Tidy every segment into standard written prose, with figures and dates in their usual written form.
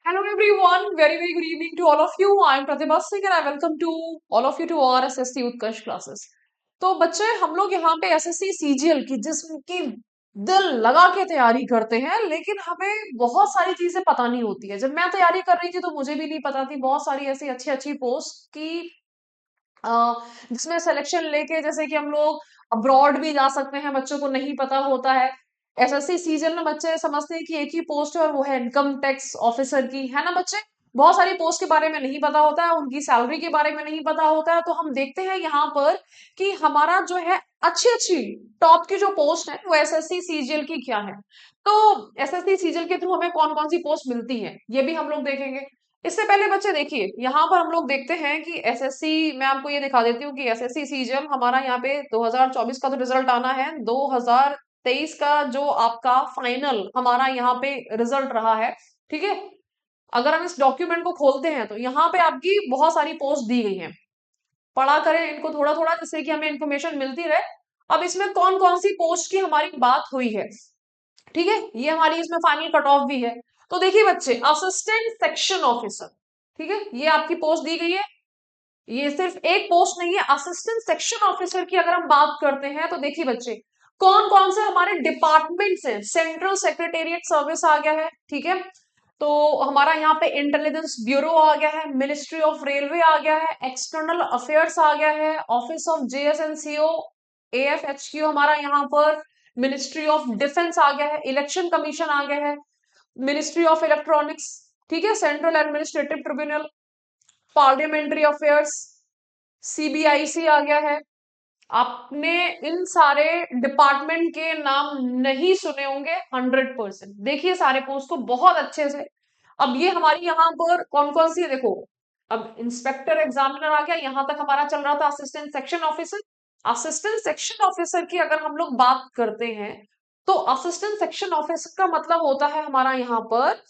Hello everyone, very good evening to all of you. I am Pratibha Singh and I welcome to all of you to our SSC Utkarsh classes. तो बच्चे हम लोग यहाँ पे SSC CGL की जिसकी दिल लगा के तैयारी करते हैं, लेकिन हमें बहुत सारी चीजें पता नहीं होती है। जब मैं तैयारी कर रही थी तो मुझे भी नहीं पता थी बहुत सारी ऐसी अच्छी अच्छी पोस्ट की जिसमें सिलेक्शन लेके जैसे कि हम लोग अब्रॉड भी जा सकते हैं, बच्चों को नहीं पता होता है। एसएससी सीजन में बच्चे समझते हैं कि एक ही पोस्ट है और वो है इनकम टैक्स ऑफिसर की, है ना बच्चे। बहुत सारी पोस्ट के बारे में नहीं पता होता है, उनकी सैलरी के बारे में नहीं पता होता है। तो हम देखते हैं यहाँ पर कि हमारा जो है अच्छी अच्छी टॉप की जो पोस्ट है वो एसएससी सीजीएल की क्या है। तो एसएससी सीजीएल के थ्रू हमें कौन कौन सी पोस्ट मिलती है ये भी हम लोग देखेंगे। इससे पहले बच्चे देखिए यहाँ पर हम लोग देखते हैं कि एसएससी, मैं आपको ये दिखा देती हूँ कि एसएससी सीजीएल हमारा यहाँ पे 2024 का तो रिजल्ट आना है, 2023 का जो आपका फाइनल हमारा यहाँ पे रिजल्ट रहा है, ठीक है। अगर हम इस डॉक्यूमेंट को खोलते हैं तो यहाँ पे आपकी बहुत सारी पोस्ट दी गई हैं, पढ़ा करें इनको थोड़ा थोड़ा जिससे कि हमें इंफॉर्मेशन मिलती रहे। अब इसमें कौन कौन सी पोस्ट की हमारी बात हुई है, ठीक है, ये हमारी इसमें फाइनल कट ऑफ भी है। तो देखिए बच्चे, असिस्टेंट सेक्शन ऑफिसर, ठीक है, ये आपकी पोस्ट दी गई है। ये सिर्फ एक पोस्ट नहीं है, असिस्टेंट सेक्शन ऑफिसर की अगर हम बात करते हैं तो देखिए बच्चे, कौन कौन से हमारे डिपार्टमेंट्स हैं। सेंट्रल सेक्रेटेरिएट सर्विस आ गया है, ठीक है। तो हमारा यहाँ पे इंटेलिजेंस ब्यूरो आ गया है, मिनिस्ट्री ऑफ रेलवे आ गया है, एक्सटर्नल अफेयर्स आ गया है, ऑफिस ऑफ जेएसएनसीओ, एएफएचक्यू हमारा यहाँ पर, मिनिस्ट्री ऑफ डिफेंस आ गया है, इलेक्शन कमीशन आ गया है, मिनिस्ट्री ऑफ इलेक्ट्रॉनिक्स, ठीक है, central administrative tribunal, parliamentary affairs, CBIC आ गया है। आपने इन सारे डिपार्टमेंट के नाम नहीं सुने होंगे 100%। देखिए सारे पोस्ट को बहुत अच्छे से। अब ये हमारी यहाँ पर कौन कौन सी है देखो। अब इंस्पेक्टर एग्जामिनर आ गया, यहां तक हमारा चल रहा था assistant section officer. Assistant section officer की अगर हम लोग बात करते हैं तो असिस्टेंट सेक्शन ऑफिसर का मतलब होता है हमारा यहाँ पर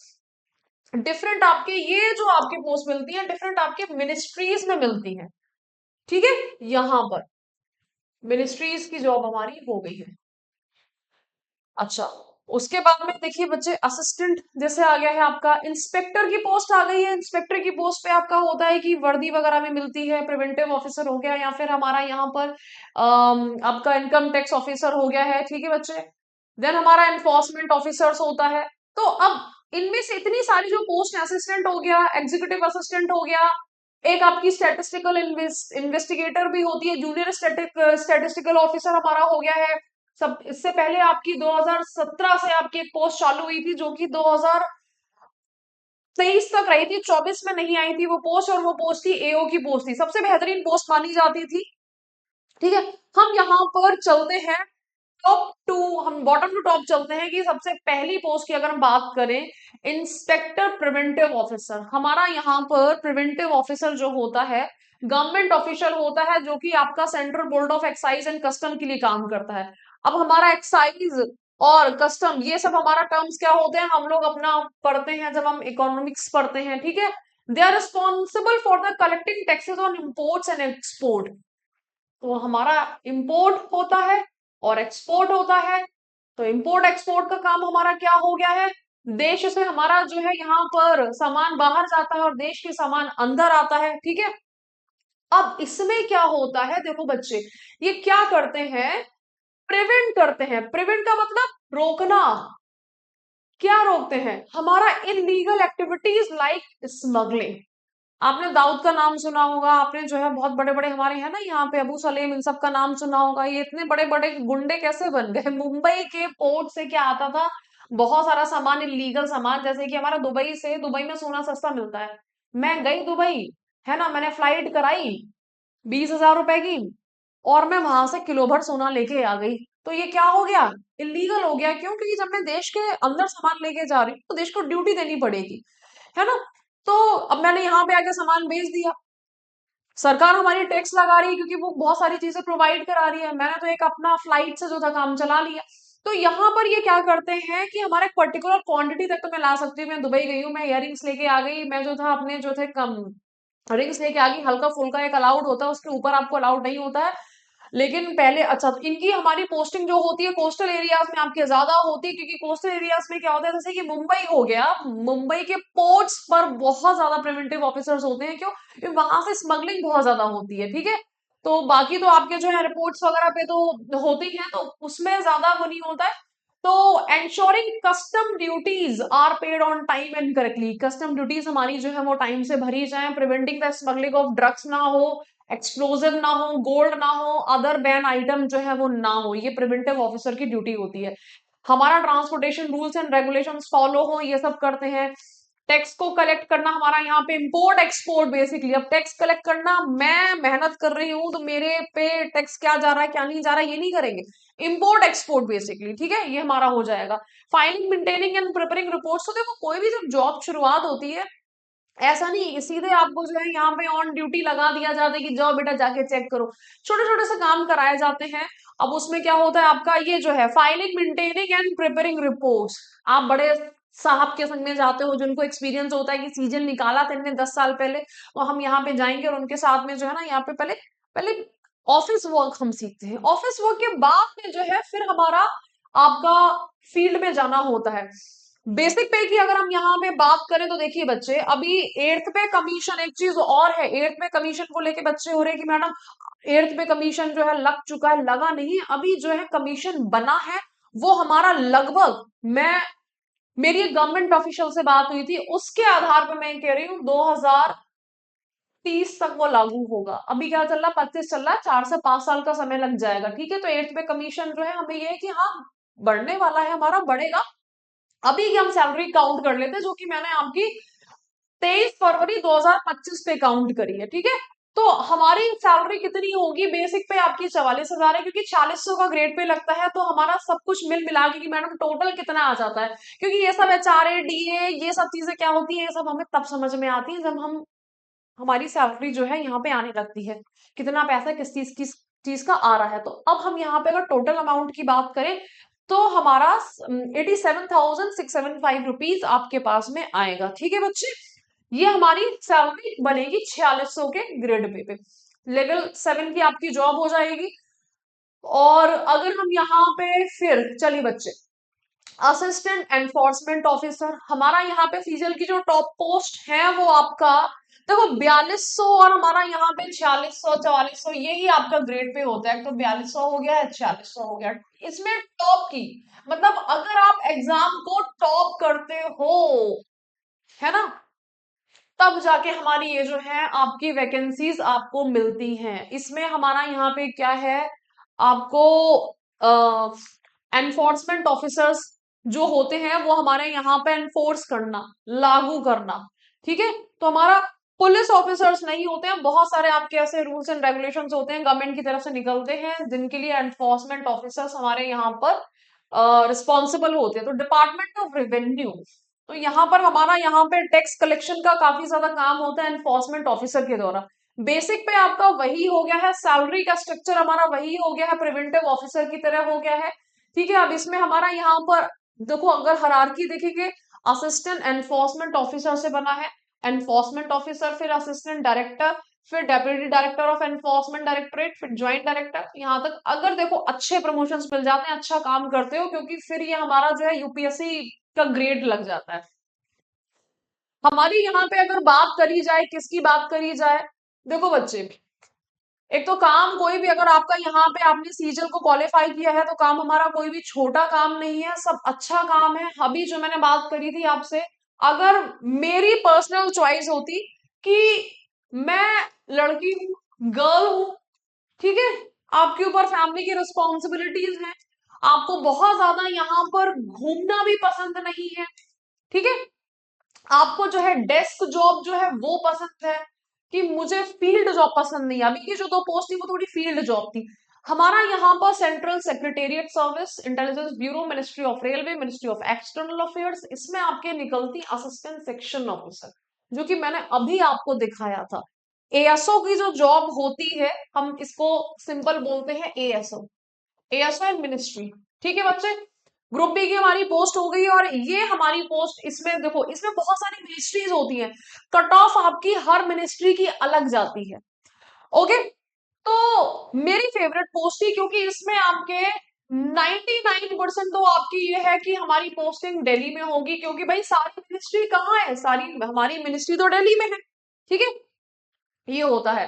डिफरेंट आपके, ये जो आपके पोस्ट मिलती है डिफरेंट आपके मिनिस्ट्रीज में मिलती है, ठीक है। यहां पर मिनिस्ट्रीज की जॉब हमारी हो गई है। अच्छा, उसके बाद में देखिए बच्चे, असिस्टेंट जैसे आ गया है आपका, इंस्पेक्टर की पोस्ट आ गई है। इंस्पेक्टर की पोस्ट पे आपका होता है कि वर्दी वगैरह भी मिलती है, प्रिवेंटिव ऑफिसर हो गया, या फिर हमारा यहाँ पर आपका इनकम टैक्स ऑफिसर हो गया है, ठीक है बच्चे। देन हमारा एनफोर्समेंट ऑफिसर्स होता है। तो अब इनमें से इतनी सारी जो पोस्ट है, असिस्टेंट हो गया, एग्जीक्यूटिव असिस्टेंट हो गया, एक आपकी स्टैटिस्टिकल इन्वेस्टिगेटर भी होती है, जूनियर स्टैटिस्टिकल ऑफिसर हमारा हो गया है। सब इससे पहले आपकी 2017 से आपकी एक पोस्ट चालू हुई थी जो कि 2023 तक रही थी, 24 में नहीं आई थी वो पोस्ट, और वो पोस्ट थी एओ की पोस्ट थी, सबसे बेहतरीन पोस्ट मानी जाती थी, ठीक है। हम यहाँ पर चलते हैं टॉप टू, हम बॉटम टू टॉप चलते हैं कि सबसे पहली पोस्ट की अगर हम बात करें, इंस्पेक्टर प्रिवेंटिव ऑफिसर। हमारा यहाँ पर प्रिवेंटिव ऑफिसर जो होता है गवर्नमेंट ऑफिशियल होता है, जो कि आपका central board of excise and custom के लिए काम करता है। अब हमारा एक्साइज और कस्टम ये सब हमारा टर्म्स क्या होते हैं, हम लोग अपना पढ़ते हैं जब हम इकोनॉमिक्स पढ़ते हैं, ठीक है। They are responsible for the collecting taxes on imports and export. तो हमारा इंपोर्ट होता है और एक्सपोर्ट होता है। तो इंपोर्ट एक्सपोर्ट का काम हमारा क्या हो गया है, देश से हमारा जो है यहाँ पर सामान बाहर जाता है और देश के सामान अंदर आता है, ठीक है। अब इसमें क्या होता है देखो बच्चे, ये क्या करते हैं, प्रिवेंट करते हैं। प्रिवेंट का मतलब रोकना। क्या रोकते हैं, हमारा इलीगल एक्टिविटीज लाइक स्मगलिंग। आपने दाऊद का नाम सुना होगा, आपने जो है बहुत बड़े बड़े हमारे हैं ना यहाँ पे अबू सलेम, इन सब का नाम सुना होगा। ये इतने बड़े बड़े गुंडे कैसे बन गए, मुंबई के पोर्ट से क्या आता था, बहुत सारा सामान, इलीगल सामान, जैसे कि हमारा दुबई से, दुबई में सोना सस्ता मिलता है। मैं गई दुबई, है ना, मैंने फ्लाइट कराई 20,000 रुपए की, और मैं वहां से किलो भर सोना लेके आ गई। तो ये क्या हो गया, इलीगल हो गया। क्यों, क्योंकि जब मैं देश के अंदर सामान लेके जा रही हूँ तो देश को ड्यूटी देनी पड़ेगी, है ना। तो अब मैंने यहाँ पे आके सामान बेच दिया, सरकार हमारी टैक्स लगा रही है क्योंकि वो बहुत सारी चीजें प्रोवाइड करा रही है, मैंने तो एक अपना फ्लाइट से जो था काम चला लिया। तो यहाँ पर ये क्या करते हैं कि हमारा एक पर्टिकुलर क्वांटिटी तक तो मैं ला सकती हूँ। मैं दुबई गई हूँ, मैं इयररिंग्स लेके आ गई, मैं जो था अपने जो थे कम रिंग्स लेके आ गई, हल्का फुल्का एक अलाउड होता है, उसके ऊपर आपको अलाउड नहीं होता है। लेकिन पहले अच्छा, तो इनकी हमारी पोस्टिंग जो होती है कोस्टल एरियाज में आपके ज्यादा होती है, क्योंकि कोस्टल एरियाज में क्या होता है, जैसे कि मुंबई हो गया, मुंबई के पोर्ट्स पर बहुत ज्यादा प्रिवेंटिव ऑफिसर्स होते हैं। क्यों? क्योंकि वहां से स्मगलिंग बहुत ज्यादा होती है, ठीक है। तो बाकी तो आपके जो है रिपोर्ट्स वगैरह पे तो होते ही हैं, तो उसमें ज्यादा वो नहीं होता है। तो ensuring custom duties are paid on time and correctly, custom duties हमारी जो है वो टाइम से भरी जाए, preventing the smuggling of drugs ना हो, एक्सप्लोजिव ना हो, गोल्ड ना हो, अदर बैन आइटम जो है वो ना हो, ये प्रिवेंटिव ऑफिसर की ड्यूटी होती है। हमारा transportation rules and regulations follow हो, ये सब करते हैं। टैक्स को कलेक्ट करना हमारा यहाँ पे इम्पोर्ट एक्सपोर्ट बेसिकली, अब टैक्स कलेक्ट करना, मैं मेहनत कर रही हूँ तो मेरे पे टैक्स क्या जा रहा है क्या नहीं जा रहा है ये नहीं करेंगे, इम्पोर्ट एक्सपोर्ट बेसिकली, ठीक है, ये हमारा हो जाएगा। Filing, maintaining and preparing reports, तो देखो कोई भी जब जॉब शुरुआत होती है, ऐसा नहीं है कि सीधे आपको जो है यहाँ पे ऑन ड्यूटी लगा दिया जाता है कि जाओ बेटा जाके चेक करो, छोटे छोटे से काम कराए जाते हैं। अब उसमें क्या होता है आपका ये जो है filing, maintaining and preparing reports, आप बड़े साहब के संग में जाते हो जिनको एक्सपीरियंस होता है कि सीजन निकाला था इनने 10 साल पहले, तो हम यहाँ पे जाएंगे और उनके साथ में जो है ना यहाँ पे पहले पहले ऑफिस वर्क हम सीखते हैं, ऑफिस वर्क के बाद में जो है फिर हमारा आपका फील्ड में जाना होता है। बेसिक पे की अगर हम यहाँ पे बात करें तो देखिए बच्चे, अभी एट्थ पे कमीशन, एक चीज और है, एट्थ पे कमीशन को लेके बच्चे हो रहे हैं कि मैडम एट्थ पे कमीशन जो है लग चुका है, लगा नहीं, अभी जो है कमीशन बना है, वो हमारा लगभग, मैं मेरी एक गवर्नमेंट ऑफिशियल से बात हुई थी, उसके आधार पर मैं कह रही हूँ 2030 तक वो लागू होगा। अभी क्या चल रहा है, 25 चल रहा है, 4 से 5 साल का समय लग जाएगा, ठीक है। तो एट्थ पे कमीशन जो है हमें ये है कि हाँ बढ़ने वाला है, हमारा बढ़ेगा। अभी की हम सैलरी काउंट कर लेते हैं, जो कि मैंने आपकी 23 फरवरी 2025 पे काउंट करी है, ठीक है। तो हमारी सैलरी कितनी होगी, बेसिक पे आपकी 44,000 है, क्योंकि 4600 का ग्रेड पे लगता है, तो हमारा सब कुछ मिल मिला के कि मैडम टोटल कितना आ जाता है, क्योंकि ये सब HRA DA ये सब चीजें क्या होती है, ये सब हमें तब समझ में आती है जब हम हमारी सैलरी जो है यहाँ पे आने लगती है, कितना पैसा किस चीज का आ रहा है। तो अब हम यहाँ पे अगर टोटल अमाउंट की बात करें तो हमारा 87,675 रुपीज आपके पास में आएगा, ठीक है बच्चे। ये हमारी सैलरी बनेगी 4600 के ग्रेड पे लेवल 7 की आपकी जॉब हो जाएगी। और अगर हम यहाँ पे फिर चलिए बच्चे, असिस्टेंट एनफोर्समेंट ऑफिसर, हमारा यहाँ पे सीजीएल की जो टॉप पोस्ट है वो आपका देखो 4200, और हमारा यहाँ पे 4600 4400 यही आपका ग्रेड पे होता है, तो 4200 हो गया है, 4600 हो गया। इसमें टॉप की मतलब अगर आप एग्जाम को टॉप करते हो, है ना, तब जाके हमारी ये जो है आपकी वैकेंसीज आपको मिलती हैं। इसमें हमारा यहाँ पे क्या है, आपको एनफोर्समेंट ऑफिसर्स जो होते हैं वो हमारे यहाँ पे एनफोर्स करना, लागू करना, ठीक है। तो हमारा पुलिस ऑफिसर्स नहीं होते हैं, बहुत सारे आपके ऐसे रूल्स एंड रेगुलेशंस होते हैं गवर्नमेंट की तरफ से निकलते हैं जिनके लिए एनफोर्समेंट ऑफिसर्स हमारे यहाँ पर रिस्पॉन्सिबल होते हैं। तो डिपार्टमेंट ऑफ रेवेन्यू, तो यहाँ पर हमारा यहाँ पे टैक्स कलेक्शन का काफी ज्यादा काम होता है एनफोर्समेंट ऑफिसर के द्वारा। बेसिक पे आपका वही हो गया है, सैलरी का स्ट्रक्चर हमारा वही हो गया है, प्रिवेंटिव ऑफिसर की तरह हो गया है, ठीक है। अब इसमें हमारा यहाँ पर देखो अगर हायरार्की देखेंगे, असिस्टेंट एनफोर्समेंट ऑफिसर से बना है, एनफोर्समेंट ऑफिसर, फिर असिस्टेंट डायरेक्टर, फिर deputy director of enforcement directorate, फिर ज्वाइंट डायरेक्टर, यहाँ तक अगर देखो अच्छे प्रमोशंस मिल जाते हैं, अच्छा काम करते हो, क्योंकि फिर ये हमारा जो है यूपीएससी का ग्रेड लग जाता है। हमारी यहाँ पे अगर बात करी जाए, किसकी बात करी जाए, देखो बच्चे, एक तो काम कोई भी अगर आपका यहाँ पे आपने सीजल को क्वालिफाई किया है तो काम हमारा कोई भी छोटा काम नहीं है, सब अच्छा काम है। अभी जो मैंने बात करी थी आपसे, अगर मेरी पर्सनल चॉइस होती कि मैं लड़की हूँ, गर्ल हूँ, ठीक है, आपके ऊपर फैमिली की रिस्पॉन्सिबिलिटीज हैं, आपको बहुत ज्यादा यहाँ पर घूमना भी पसंद नहीं है, ठीक है, आपको जो है डेस्क जॉब जो है वो पसंद है, कि मुझे फील्ड जॉब पसंद नहीं है। अभी की जो दो पोस्ट थी वो थोड़ी फील्ड जॉब थी। हमारा यहाँ पर central secretariat service, intelligence bureau, ministry of railway, ministry of external affairs, इसमें आपके निकलती असिस्टेंट सेक्शन ऑफिसर, जो कि मैंने अभी आपको दिखाया था। एएसओ की जो जॉब होती है, हम इसको सिंपल बोलते हैं एएसओ, एएसओ एंड मिनिस्ट्री, ठीक है बच्चे। ग्रुप बी की हमारी पोस्ट हो गई, और ये हमारी पोस्ट, इसमें देखो इसमें बहुत सारी मिनिस्ट्रीज होती हैं, कट ऑफ आपकी हर मिनिस्ट्री की अलग जाती है, ओके। तो मेरी फेवरेट पोस्ट थी, क्योंकि इसमें आपके 99% तो आपकी ये है कि हमारी पोस्टिंग दिल्ली में होगी, क्योंकि भाई सारी मिनिस्ट्री कहाँ है, सारी हमारी मिनिस्ट्री तो दिल्ली में है। ठीक है, ये होता है।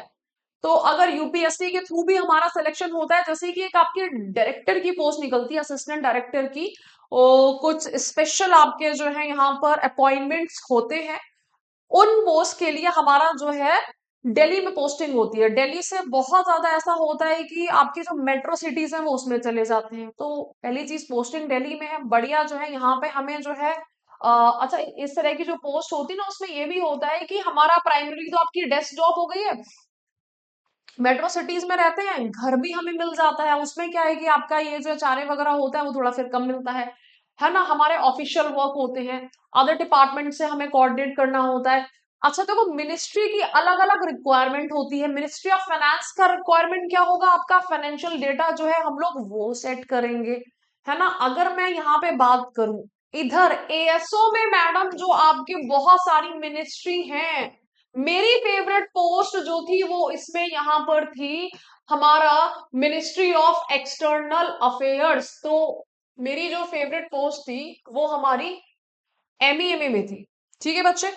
तो अगर यूपीएससी के थ्रू भी हमारा सिलेक्शन होता है, जैसे कि एक आपकी डायरेक्टर की पोस्ट निकलती है, असिस्टेंट डायरेक्टर की, कुछ स्पेशल आपके जो है यहाँ पर अपॉइंटमेंट्स होते हैं, उन पोस्ट के लिए हमारा जो है दिल्ली में पोस्टिंग होती है। दिल्ली से बहुत ज्यादा ऐसा होता है कि आपकी जो मेट्रो सिटीज है वो उसमें चले जाते हैं। तो पहली चीज पोस्टिंग दिल्ली में है, बढ़िया जो है यहाँ पे हमें जो है अच्छा, इस तरह की जो पोस्ट होती है ना, उसमें ये भी होता है कि हमारा प्राइमरी तो आपकी डेस्क जॉब हो गई है, मेट्रो सिटीज में रहते हैं, घर भी हमें मिल जाता है। उसमें क्या है कि आपका ये जो चारे वगैरह होता है वो थोड़ा फिर कम मिलता है ना। हमारे ऑफिशियल वर्क होते हैं, अदर डिपार्टमेंट से हमें कोऑर्डिनेट करना होता है। अच्छा, देखो मिनिस्ट्री की अलग अलग रिक्वायरमेंट होती है। मिनिस्ट्री ऑफ फाइनेंस का रिक्वायरमेंट क्या होगा, आपका फाइनेंशियल डेटा जो है हम लोग वो सेट करेंगे, है ना। अगर मैं यहाँ पे बात करूं, इधर एएसओ में मैडम जो आपकी बहुत सारी मिनिस्ट्री हैं, मेरी फेवरेट पोस्ट जो थी वो इसमें यहाँ पर थी, हमारा मिनिस्ट्री ऑफ एक्सटर्नल अफेयर्स। तो मेरी जो फेवरेट पोस्ट थी वो हमारी एमईए में थी। ठीक है बच्चे,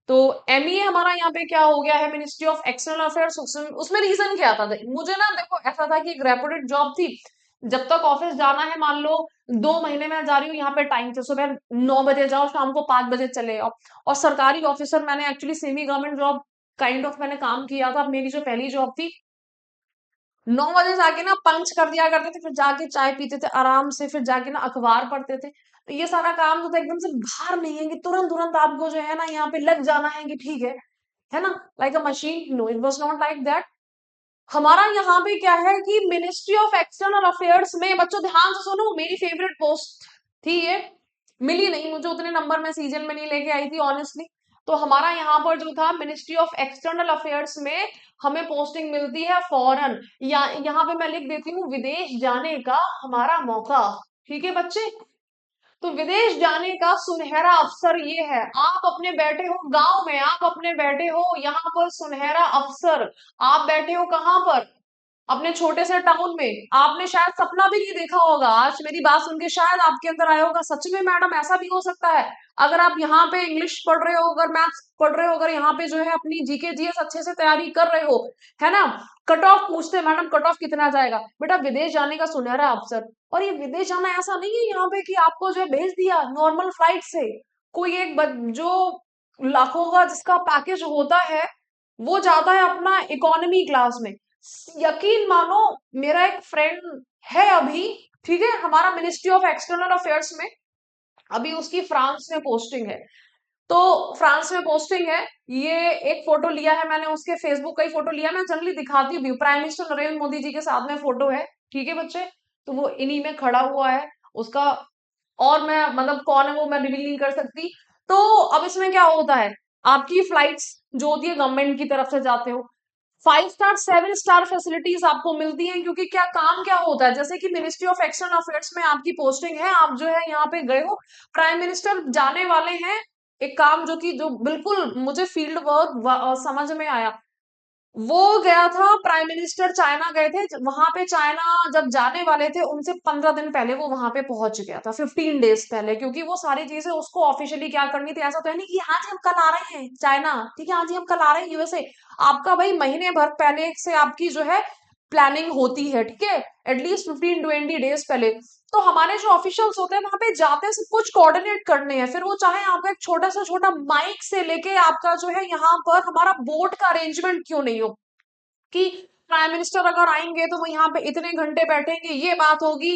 तो एमईए हमारा यहाँ पे क्या हो गया है, मिनिस्ट्री ऑफ एक्सटर्नल अफेयर्स। उसमें रीजन क्या था, मुझे ना देखो ऐसा था कि एक रेपुटेड जॉब थी, जब तक ऑफिस जाना है, मान लो 2 महीने में जा रही हूँ यहाँ पे, टाइम से सुबह 9 बजे जाओ, शाम को 5 बजे चले आओ। और सरकारी ऑफिसर, मैंने actually semi government job kind of मैंने काम किया था, मेरी जो पहली जॉब थी, 9 बजे जाके ना पंच कर दिया करते थे, फिर जाके चाय पीते थे आराम से, फिर जाके ना अखबार पढ़ते थे। तो ये सारा काम जो था एकदम से बाहर नहीं है कि तुरंत तुरंत आपको जो है ना यहाँ पे लग जाना है कि ठीक है ना, like a machine. No, it was not like that. हमारा यहाँ पे क्या है कि मिनिस्ट्री ऑफ एक्सटर्नल अफेयर्स में, बच्चों ध्यान से सुनो, मेरी फेवरेट पोस्ट थी ये। मिली नहीं मुझे, उतने नंबर में सीजन में नहीं लेके आई थी ऑनेस्टली। तो हमारा यहाँ पर जो था मिनिस्ट्री ऑफ एक्सटर्नल अफेयर्स में हमें पोस्टिंग मिलती है फॉरेन, या यहाँ पे मैं लिख देती हूँ विदेश जाने का हमारा मौका। ठीक है बच्चे, तो विदेश जाने का सुनहरा अवसर ये है। आप अपने बैठे हो गांव में, आप अपने बैठे हो यहाँ पर सुनहरा अवसर, आप बैठे हो कहाँ पर, अपने छोटे से टाउन में। आपने शायद सपना भी नहीं देखा होगा, आज मेरी बात सुन के शायद आपके अंदर आया होगा, सच में मैडम ऐसा भी हो सकता है। अगर आप यहाँ पे इंग्लिश पढ़ रहे हो, अगर मैथ्स पढ़ रहे हो, अगर यहाँ पे जो है अपनी जीके जीएस अच्छे से तैयारी कर रहे हो, है ना, कट ऑफ पूछते हैं मैडम कट ऑफ कितना जाएगा, बेटा विदेश जाने का सुनहरा अवसर। और ये विदेश जाना ऐसा नहीं है यहाँ पे कि आपको जो है भेज दिया नॉर्मल फ्लाइट से, कोई एक जो लाखों का जिसका पैकेज होता है वो जाता है अपना इकोनॉमी क्लास में। यकीन मानो, मेरा एक फ्रेंड है अभी, ठीक है, हमारा मिनिस्ट्री ऑफ एक्सटर्नल अफेयर्स में, अभी उसकी फ्रांस में पोस्टिंग है। तो फ्रांस में पोस्टिंग है, ये एक फोटो लिया है मैंने, उसके फेसबुक का ही फोटो लिया, मैं जनरली दिखाती हूँ, प्राइम मिनिस्टर नरेंद्र मोदी जी के साथ में फोटो है। ठीक है बच्चे, तो वो इन्हीं में खड़ा हुआ है उसका, और मैं मतलब कौन है वो मैं रिवील नहीं कर सकती। तो अब इसमें क्या होता है, आपकी फ्लाइट्स जो होती है गवर्नमेंट की तरफ से जाते हो, 5 स्टार 7 स्टार फैसिलिटीज आपको मिलती हैं, क्योंकि क्या काम क्या होता है, जैसे कि मिनिस्ट्री ऑफ एक्सटर्नल अफेयर्स में आपकी पोस्टिंग है, आप जो है यहाँ पे गए हो, प्राइम मिनिस्टर जाने वाले हैं, एक काम जो कि जो बिल्कुल मुझे फील्ड वर्क समझ में आया, वो गया था प्राइम मिनिस्टर, चाइना गए थे, वहां पे चाइना जब जाने वाले थे उनसे 15 दिन पहले वो वहां पे पहुंच गया था, 15 डेज पहले, क्योंकि वो सारी चीजें उसको ऑफिशियली क्या करनी थी। ऐसा तो है नहीं कि हाँ जी हम कल आ रहे हैं चाइना, ठीक है, हाँ जी हम कल आ रहे हैं यूएसए। आपका भाई महीने भर पहले से आपकी जो है प्लानिंग होती है, ठीक है, एटलीस्ट 15-20 डेज पहले। तो हमारे जो ऑफिशियल्स होते हैं वहां पे जाते हैं सब कुछ कोऑर्डिनेट करने हैं, फिर वो चाहे आपका एक छोटा से छोटा माइक से लेके आपका जो है यहाँ पर हमारा बोट का अरेंजमेंट क्यों नहीं हो, कि प्राइम मिनिस्टर अगर आएंगे तो वो यहाँ पे इतने घंटे बैठेंगे, ये बात होगी,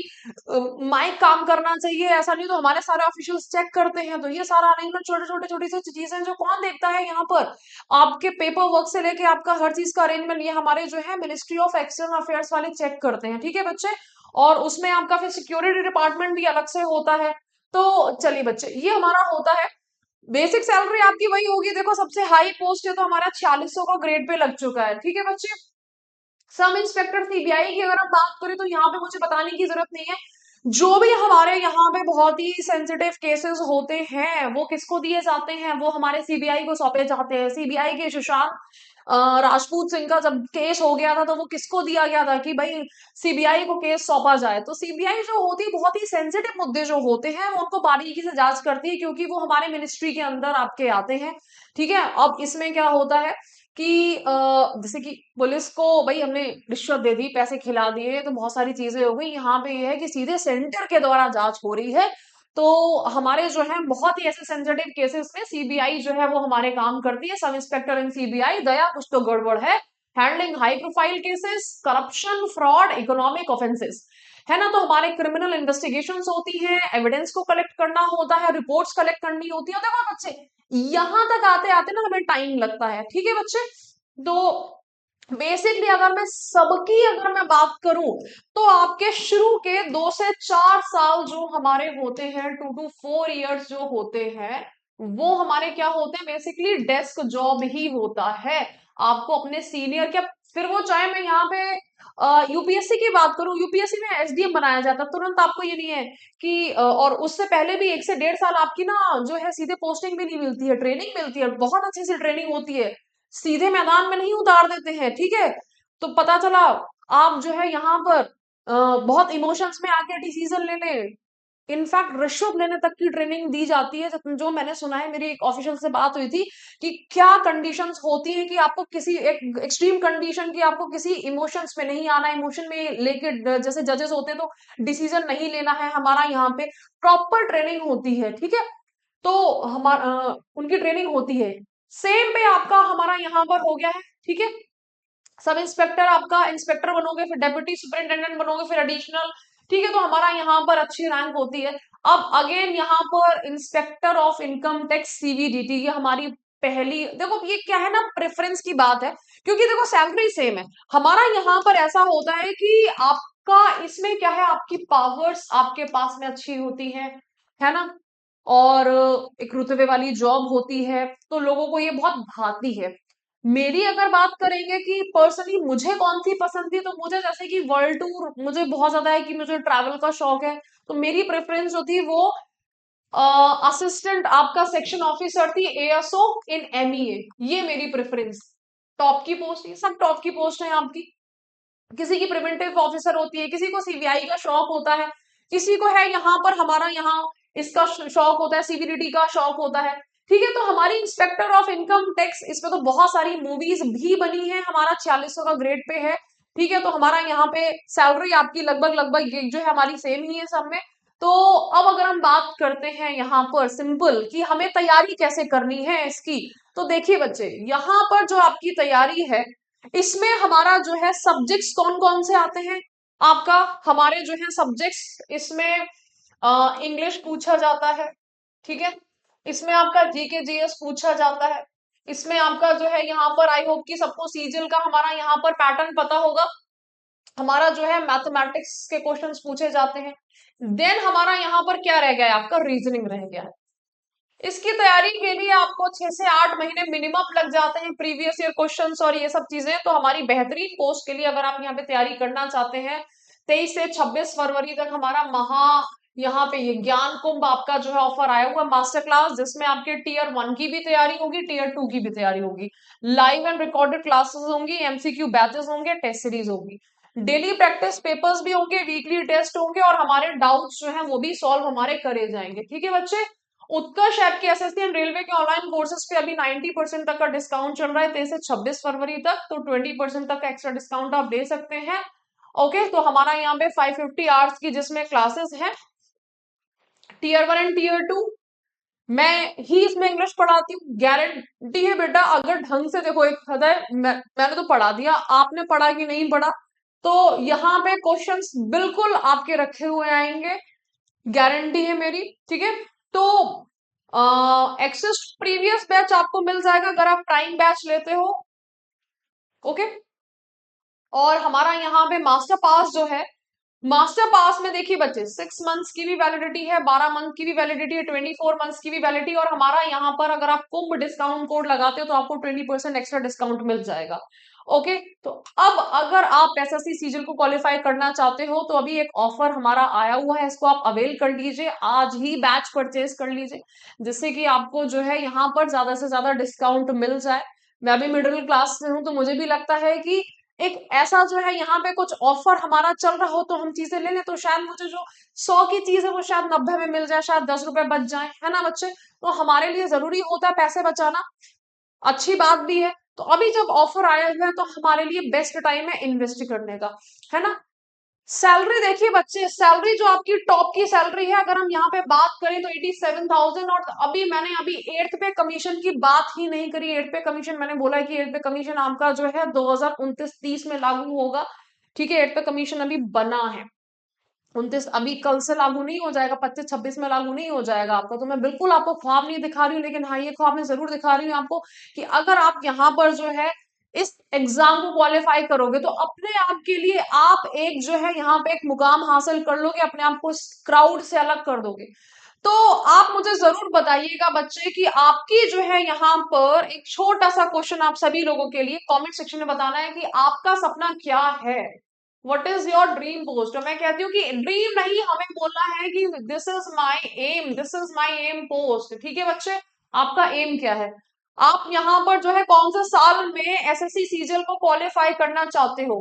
माइक काम करना चाहिए, ऐसा नहीं तो हमारे सारे ऑफिशियल्स चेक करते हैं। तो ये सारा अरेंजमेंट, छोटे छोटे छोटी सी चीजें जो कौन देखता है यहाँ पर, आपके पेपर वर्क से लेके आपका हर चीज का अरेंजमेंट, ये हमारे जो है मिनिस्ट्री ऑफ एक्सटर्नल अफेयर्स वाले चेक करते हैं। ठीक है बच्चे, और उसमें आपका फिर सिक्योरिटी डिपार्टमेंट भी अलग से होता है। तो चलिए बच्चे, ये हमारा होता है। बेसिक सैलरी आपकी वही होगी, देखो सबसे हाई पोस्ट है तो हमारा 4600 का ग्रेड पे लग चुका है। ठीक है बच्चे, सब इंस्पेक्टर सीबीआई की अगर हम बात करें तो यहाँ पे मुझे बताने की जरूरत नहीं है, जो भी हमारे यहाँ पे बहुत ही सेंसिटिव केसेस होते हैं वो किसको दिए जाते हैं, वो हमारे सीबीआई को सौंपे जाते हैं। सीबीआई के सुशांत राजपूत सिंह का जब केस हो गया था तो वो किसको दिया गया था कि भाई सीबीआई को केस सौंपा जाए। तो सीबीआई जो होती है बहुत ही सेंसिटिव मुद्दे जो होते हैं वो उनको बारीकी से जांच करती है, क्योंकि वो हमारे मिनिस्ट्री के अंदर आपके आते हैं। ठीक है, अब इसमें क्या होता है कि जैसे कि पुलिस को भाई हमने रिश्वत दे दी, पैसे खिला दिए, तो बहुत सारी चीजें हो गई। यहाँ पे ये है कि सीधे सेंटर के द्वारा जांच हो रही है। तो हमारे जो है बहुत ही ऐसे सेंसिटिव केसेस में सीबीआई जो है वो हमारे काम करती है। सब इंस्पेक्टर इन सीबीआई, दया कुछ तो गड़बड़ है। Handling high profile cases, corruption, fraud, economic offences, है ना। तो हमारे क्रिमिनल इन्वेस्टिगेशंस होती हैं, एविडेंस को कलेक्ट करना होता है, रिपोर्ट्स कलेक्ट करनी होती है। देखो बच्चे, यहाँ तक आते आते ना हमें टाइम लगता है। ठीक है बच्चे, तो बेसिकली अगर मैं बात करूं तो आपके शुरू के 2 से 4 साल जो हमारे होते हैं, 2 to 4 years जो होते हैं, वो हमारे क्या होते हैं, बेसिकली डेस्क जॉब ही होता है। आपको अपने सीनियर क्या, फिर वो चाहे मैं यहाँ पे यूपीएससी की बात करूं, यूपीएससी में एसडीएम बनाया जाता है तुरंत। आपको ये नहीं है कि और उससे पहले भी 1 से 1.5 साल आपकी ना जो है सीधे पोस्टिंग भी नहीं मिलती है, ट्रेनिंग मिलती है, बहुत अच्छी सी ट्रेनिंग होती है। सीधे मैदान में नहीं उतार देते हैं। ठीक है, तो पता चला आप जो है यहाँ पर बहुत इमोशंस में आके डिसीजन ले ले। इनफैक्ट रिश्वत लेने तक की ट्रेनिंग दी जाती है। जो मैंने सुना है, मेरी एक ऑफिशियल से बात हुई थी कि क्या कंडीशंस होती हैं कि आपको किसी एक एक्सट्रीम कंडीशन की आपको किसी इमोशंस में नहीं आना, इमोशन में लेके जैसे जजेस होते हैं तो डिसीजन नहीं लेना है। हमारा यहाँ पे प्रॉपर ट्रेनिंग होती है। ठीक है, तो हमारा उनकी ट्रेनिंग होती है। सेम पे आपका हमारा यहाँ पर हो गया है। ठीक है, सब इंस्पेक्टर आपका इंस्पेक्टर बनोगे, फिर डेप्यूटी सुपरिंटेंडेंट बनोगे, फिर एडिशनल। ठीक है, तो हमारा यहाँ पर अच्छी रैंक होती है। अब अगेन यहाँ पर इंस्पेक्टर ऑफ इनकम टैक्स सीवीडीटी, ये हमारी पहली, देखो ये क्या है ना, प्रेफरेंस की बात है, क्योंकि देखो सैलरी सेम है। हमारा यहाँ पर ऐसा होता है कि आपका इसमें क्या है, आपकी पावर्स आपके पास में अच्छी होती है ना। और एक रुतबे वाली जॉब होती है, तो लोगों को ये बहुत भाती है। मेरी अगर बात करेंगे कि पर्सनली मुझे कौन सी पसंद थी, तो मुझे जैसे कि वर्ल्ड टूर मुझे बहुत ज्यादा है, कि मुझे ट्रैवल का शौक है। तो मेरी प्रेफरेंस जो थी वो असिस्टेंट आपका सेक्शन ऑफिसर थी, एएसओ इन एमईए। ये मेरी प्रेफरेंस, टॉप की पोस्ट, ये सब टॉप की पोस्ट है आपकी। किसी की प्रिवेंटिव ऑफिसर होती है, किसी को सीबीआई का शौक होता है, किसी को है यहाँ पर हमारा यहाँ इसका शौक होता है, सीबीडीटी का शौक होता है। ठीक है, तो हमारी इंस्पेक्टर ऑफ इनकम टैक्स, इसमें तो बहुत सारी मूवीज भी बनी है, हमारा 4600 का ग्रेड पे है। ठीक है, तो हमारा यहाँ पे सैलरी आपकी लगभग लगभग जो है हमारी सेम ही है सब में। तो अब अगर हम बात करते हैं यहाँ पर सिंपल कि हमें तैयारी कैसे करनी है इसकी, तो देखिए बच्चे, यहाँ पर जो आपकी तैयारी है इसमें हमारा जो है सब्जेक्ट्स कौन कौन से आते हैं आपका, हमारे जो है सब्जेक्ट्स इसमें इंग्लिश पूछा जाता है। ठीक है, इसमें आपका जीके जीएस पूछा जाता है। इसमें आपका जो है यहाँ पर, आई होप कि सबको सीजीएल का हमारा यहाँ पर पैटर्न पता होगा। हमारा जो है मैथमेटिक्स के क्वेश्चंस पूछे जाते हैं। देन हमारा यहाँ पर क्या रह गया है, आपका रीजनिंग रह गया है। इसकी तैयारी के लिए आपको 6 से 8 महीने मिनिमम लग जाते हैं, प्रीवियस ईयर क्वेश्चंस और ये सब चीजें। तो हमारी बेहतरीन पोस्ट के लिए अगर आप यहाँ पे तैयारी करना चाहते हैं, 23 से 26 फरवरी तक हमारा यहाँ पे ये ज्ञान कुंभ आपका जो है ऑफर आया हुआ मास्टर क्लास, जिसमें आपके टीयर 1 की भी तैयारी होगी, टीयर 2 की भी तैयारी होगी। लाइव एंड रिकॉर्डेड क्लासेस होंगी, एमसीक्यू बैचेस होंगे, टेस्ट सीरीज होगी, डेली प्रैक्टिस पेपर्स भी होंगे, वीकली टेस्ट होंगे, और हमारे डाउट्स जो है वो भी सॉल्व हमारे करे जाएंगे। ठीक है बच्चे, उत्कर्ष ऐप के एसएससी एंड रेलवे के ऑनलाइन कोर्सेज पे अभी 90% तक का डिस्काउंट चल रहा है, 23 से 26 फरवरी तक। तो 20% तक का एक्स्ट्रा डिस्काउंट आप ले सकते हैं। ओके, तो हमारा यहाँ पे 550 आवर्स की जिसमें क्लासेस हैं, टीयर 1 एंड टीयर 2। मैं ही इसमें इंग्लिश पढ़ाती हूँ, गारंटी है बेटा। अगर ढंग से देखो, एक हद है, मैंने तो पढ़ा दिया, आपने पढ़ा कि नहीं पढ़ा, तो यहाँ पे क्वेश्चंस बिल्कुल आपके रखे हुए आएंगे, गारंटी है मेरी। ठीक है, तो एक्सेस प्रीवियस बैच आपको मिल जाएगा अगर आप प्राइम बैच लेते हो। ओके, और हमारा यहाँ पे मास्टर पास जो है मास्टर पास में देखिए बच्चे 6 मंथ्स की भी वैलिडिटी है, 12 मंथ की भी वैलिडिटी है, 24 मंथ्स की भी वैलिडिटी, और हमारा यहाँ पर अगर आप कुंभ डिस्काउंट कोड लगाते हो तो आपको 20% एक्स्ट्रा डिस्काउंट मिल जाएगा। ओके, तो अब अगर आप एसएससी सीजल को क्वालिफाई करना चाहते हो तो अभी एक ऑफर हमारा आया हुआ है, इसको आप अवेल कर लीजिए, आज ही बैच परचेज कर लीजिए, जिससे कि आपको जो है यहाँ पर ज्यादा से ज्यादा डिस्काउंट मिल जाए। मैं भी मिडिल क्लास से हूँ तो मुझे भी लगता है कि एक ऐसा जो है यहाँ पे कुछ ऑफर हमारा चल रहा हो तो हम चीजें ले लें, तो शायद मुझे जो 100 की चीज है वो शायद 90 में मिल जाए, शायद 10 रुपए बच जाए, है ना बच्चे? तो हमारे लिए जरूरी होता है पैसे बचाना, अच्छी बात भी है। तो अभी जब ऑफर आया हुआ है तो हमारे लिए बेस्ट टाइम है इन्वेस्ट करने का, है ना? सैलरी देखिए बच्चे, सैलरी जो आपकी टॉप की सैलरी है, अगर हम यहाँ पे बात करें तो 87,000, और अभी मैंने अभी 8th पे कमीशन की बात ही नहीं करी। 8th पे कमीशन मैंने बोला है कि 8th पे कमीशन आपका जो है 2029-30 में लागू होगा, ठीक है? 8th पे कमीशन अभी बना है 29, अभी कल से लागू नहीं हो जाएगा, 25-26 में लागू नहीं हो जाएगा आपका। तो मैं बिल्कुल आपको ख्वाब नहीं दिखा रही हूँ, लेकिन हाँ ये ख्वाब मैं जरूर दिखा रही हूँ आपको कि अगर आप यहाँ पर जो है इस एग्जाम को क्वालिफाई करोगे तो अपने आप के लिए आप एक जो है यहाँ पे एक मुकाम हासिल कर लोगे, अपने आप को क्राउड से अलग कर दोगे। तो आप मुझे जरूर बताइएगा बच्चे कि आपकी जो है यहाँ पर एक छोटा सा क्वेश्चन आप सभी लोगों के लिए कमेंट सेक्शन में बताना है कि आपका सपना क्या है, what is your dream post. मैं कहती हूँ कि ड्रीम नहीं, हमें बोलना है कि this is my aim, this is my aim post. ठीक है बच्चे, आपका एम क्या है? आप यहाँ पर जो है कौन से साल में एसएससी सीजीएल को क्वालिफाई करना चाहते हो?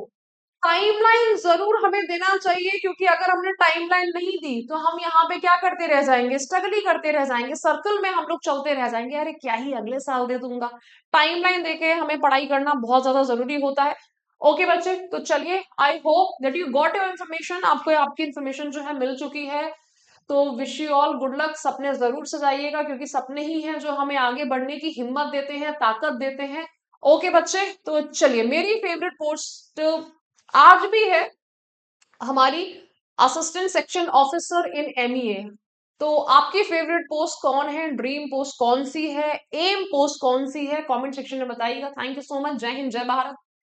टाइमलाइन जरूर हमें देना चाहिए, क्योंकि अगर हमने टाइमलाइन नहीं दी तो हम यहाँ पे क्या करते रह जाएंगे, स्ट्रगल ही करते रह जाएंगे, सर्कल में हम लोग चलते रह जाएंगे, अरे क्या ही अगले साल दे दूंगा। टाइमलाइन देके हमें पढ़ाई करना बहुत ज्यादा जरूरी होता है। ओके बच्चे, तो चलिए, I hope that you got your information, आपको आपकी इन्फॉर्मेशन जो है मिल चुकी है। तो wish you all good luck, सपने जरूर सजाइएगा, क्योंकि सपने ही हैं जो हमें आगे बढ़ने की हिम्मत देते हैं, ताकत देते हैं। ओके बच्चे, तो चलिए, मेरी फेवरेट पोस्ट आज भी है हमारी assistant section officer in MEA. तो आपकी फेवरेट पोस्ट कौन है, ड्रीम पोस्ट कौन सी है, एम पोस्ट कौन सी है, कमेंट सेक्शन में बताइएगा। थैंक यू सो मच, जय हिंद, जय भारत।